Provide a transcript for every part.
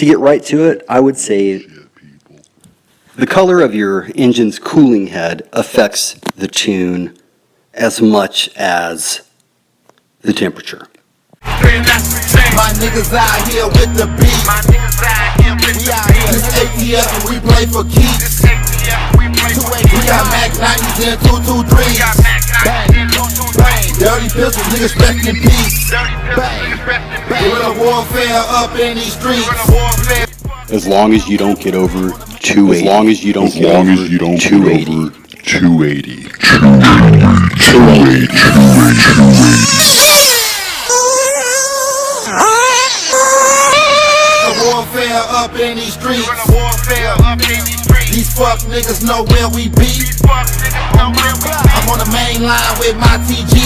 To get right to it, I would say the color of your engine's cooling head affects the tune as much as the temperature. My niggas out here with the beat. We out here, this ATF and we play for keeps. We got Mac 90s and 223s. Bang, bang, dirty pistols, niggas rest in peace. Bang, guerrilla warfare up in these streets. As long as you don't get over 280. As long as you don't get over 280. 280. Warfare up in these streets. These fuck niggas know where we be. I'm on the main line with my TG.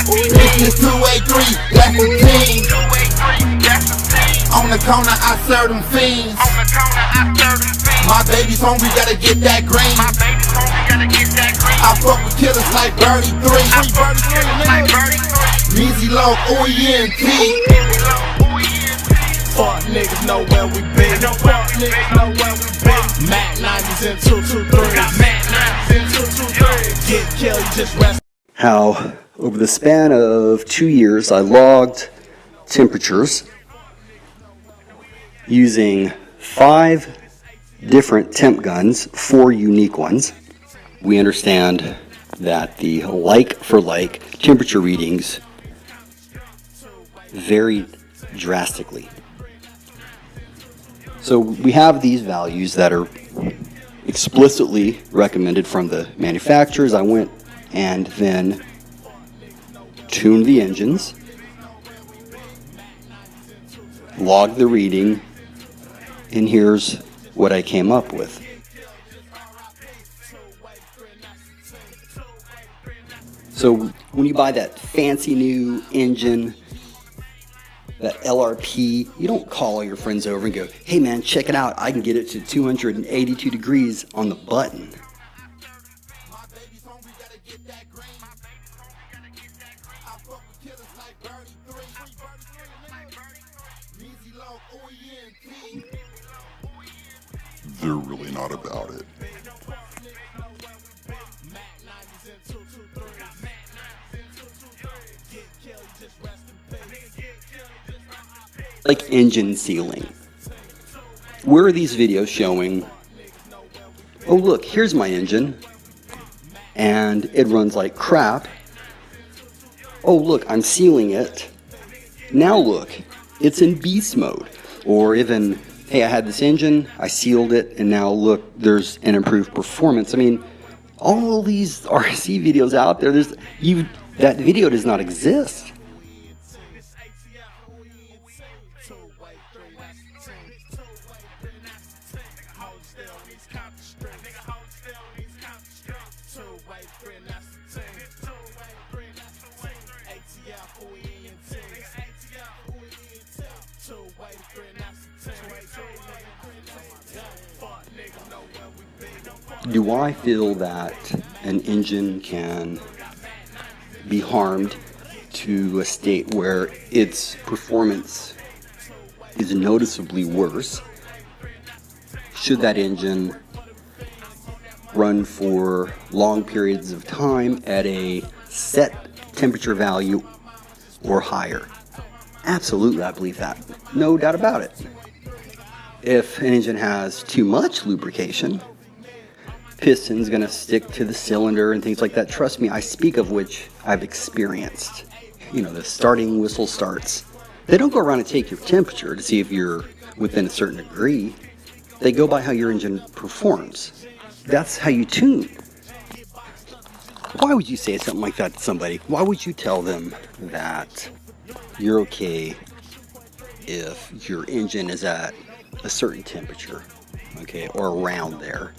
This is 283, that's the team. On the corner, I serve them fiends. My baby's hungry, gotta get that green. I fuck with killers like Birdie 3. Easy low, OENT. Fuck niggas know where we been. Fuck niggas know where we been. Mac 90s and 223. Mac 90s and 223. Get killed, just rest. How over the span of 2 years I logged temperatures using 5 different temp guns, 4 unique ones. We understand that the like for like temperature readings vary drastically. So we have these values that are explicitly recommended from the manufacturers. I went and then tuned the engines, logged the reading, and here's what I came up with. So when you buy that fancy new engine, that LRP, you don't call all your friends over and go, hey man, check it out, I can get it to 282 degrees on the button. They're really not about it. Like engine sealing. Where are these videos showing, oh look, here's my engine, and it runs like crap. Oh look, I'm sealing it. Now look, it's in beast mode. Or even, hey, I had this engine, I sealed it, and now look, there's an improved performance. I mean, all these RC videos out there, that video does not exist. Do I feel that an engine can be harmed to a state where its performance is noticeably worse? Should that engine run for long periods of time at a set temperature value or higher? Absolutely, I believe that. No doubt about it. If an engine has too much lubrication, piston's going to stick to the cylinder and things like that. Trust me, I speak of which I've experienced. You know, the starting whistle starts. They don't go around and take your temperature to see if you're within a certain degree. They go by how your engine performs. That's how you tune. Why would you say something like that to somebody? Why would you tell them that you're okay if your engine is at a certain temperature, okay, or around there?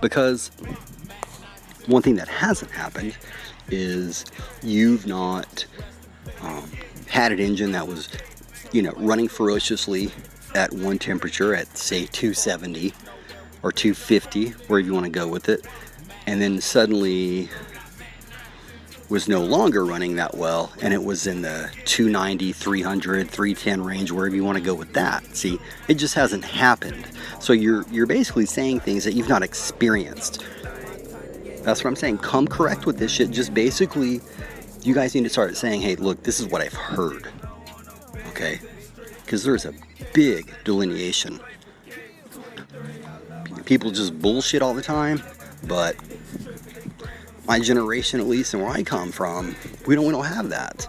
Because one thing that hasn't happened is you've not had an engine that was, running ferociously at one temperature at, say, 270 or 250, wherever you want to go with it, and then suddenly was no longer running that well, and it was in the 290, 300, 310 range, wherever you want to go with that. See, it just hasn't happened. So you're basically saying things that you've not experienced. That's what I'm saying. Come correct with this shit. Just basically, you guys need to start saying, hey, look, this is what I've heard. Okay? Because there's a big delineation. People just bullshit all the time, but my generation, at least, and where I come from, we don't have that.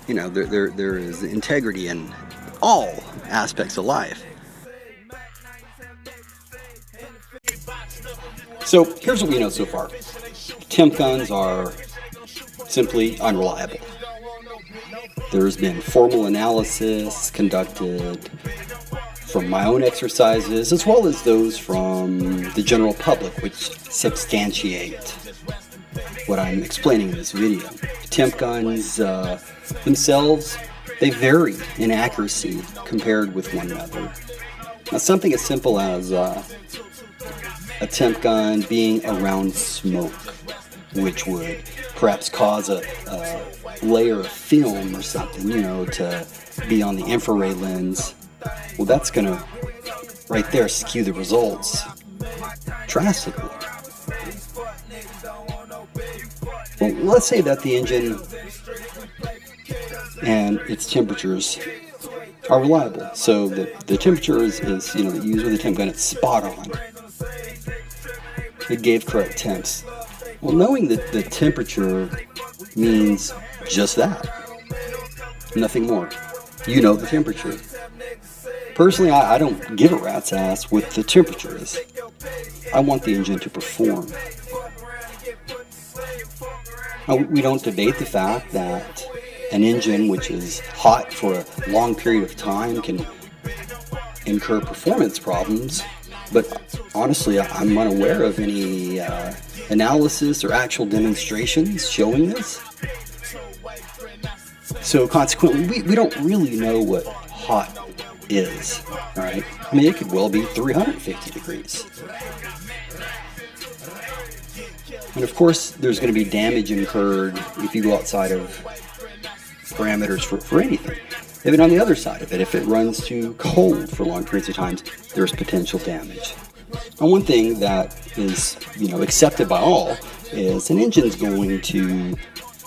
You know, there is integrity in all aspects of life. So here's what we know so far. Temp guns are simply unreliable. There's been formal analysis conducted from my own exercises, as well as those from the general public, which substantiate what I'm explaining in this video. Temp guns themselves, they vary in accuracy compared with one another. Now, something as simple as a temp gun being around smoke, which would perhaps cause a layer of film or something, you know, to be on the infrared lens. Well, that's going to, right there, skew the results drastically. Well, let's say that the engine and its temperatures are reliable. So the temperature is you know, that you use with a temp gun, it's spot on. It gave correct temps. Well, knowing that the temperature means just that. Nothing more. You know the temperature. Personally, I don't give a rat's ass what the temperature is. I want the engine to perform. Now, we don't debate the fact that an engine which is hot for a long period of time can incur performance problems, but honestly, I'm unaware of any analysis or actual demonstrations showing this. So consequently, we don't really know what hot is, all right? I mean, it could well be 350 degrees. And of course, there's going to be damage incurred if you go outside of parameters for anything. Even on the other side of it, if it runs too cold for long periods of time, there's potential damage. And one thing that is, you know, accepted by all is an engine's going to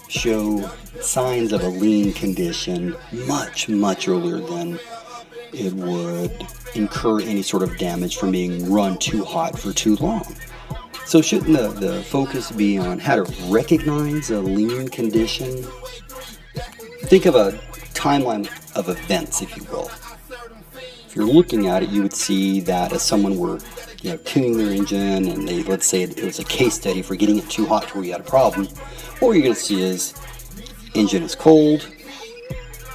show signs of a lean condition much, much earlier than it would incur any sort of damage from being run too hot for too long. So shouldn't the focus be on how to recognize a lean condition? Think of a timeline of events, if you will. If you're looking at it, you would see that as someone were, you know, tuning their engine, and they, let's say it was a case study for getting it too hot to where you had a problem, what you're going to see is engine is cold,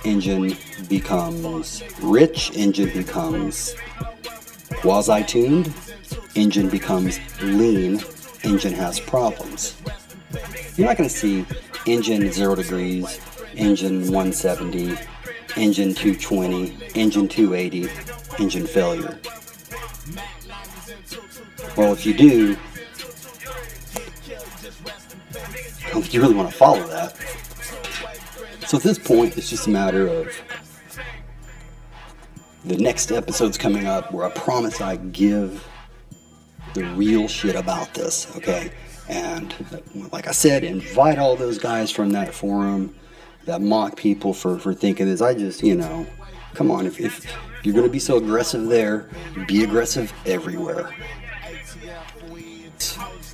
engine becomes rich, engine becomes quasi-tuned, engine becomes lean, engine has problems. You're not going to see engine 0 degrees, engine 170, engine 220, engine 280, engine failure. Well, if you do, I don't think you really want to follow that. So at this point, it's just a matter of the next episode's coming up where I promise I give the real shit about this, okay? And like I said, invite all those guys from that forum that mock people for thinking this. I just, you know, come on, if you're going to be so aggressive there, be aggressive everywhere.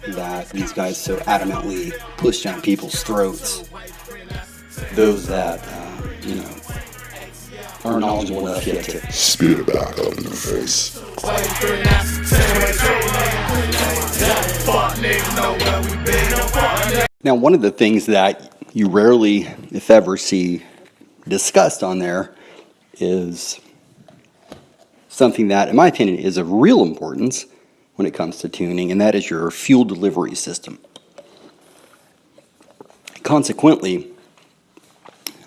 That these guys so adamantly push down people's throats. Those that, you know, are knowledgeable enough yet to spit it back up in their face. Now, one of the things that you rarely, if ever, see discussed on there is something that, in my opinion, is of real importance when it comes to tuning, and that is your fuel delivery system. Consequently,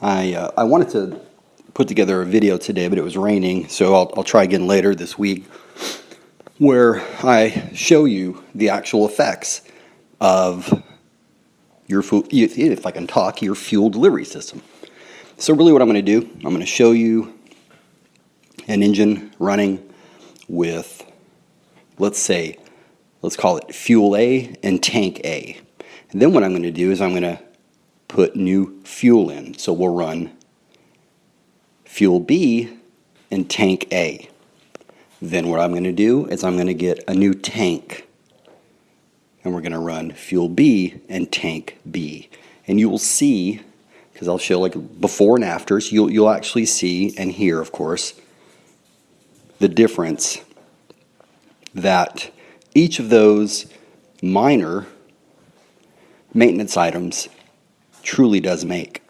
I wanted to put together a video today, but it was raining, so I'll try again later this week, where I show you the actual effects of your if I can talk, your fuel delivery system. So really what I'm going to do, I'm going to show you an engine running with, let's call it fuel A and tank A. And then what I'm going to do is I'm going to put new fuel in. So we'll run fuel B and tank A. Then what I'm going to do is I'm going to get a new tank. And we're going to run fuel B and tank B. And you will see, because I'll show like before and afters, you'll actually see and hear, of course, the difference that each of those minor maintenance items truly does make.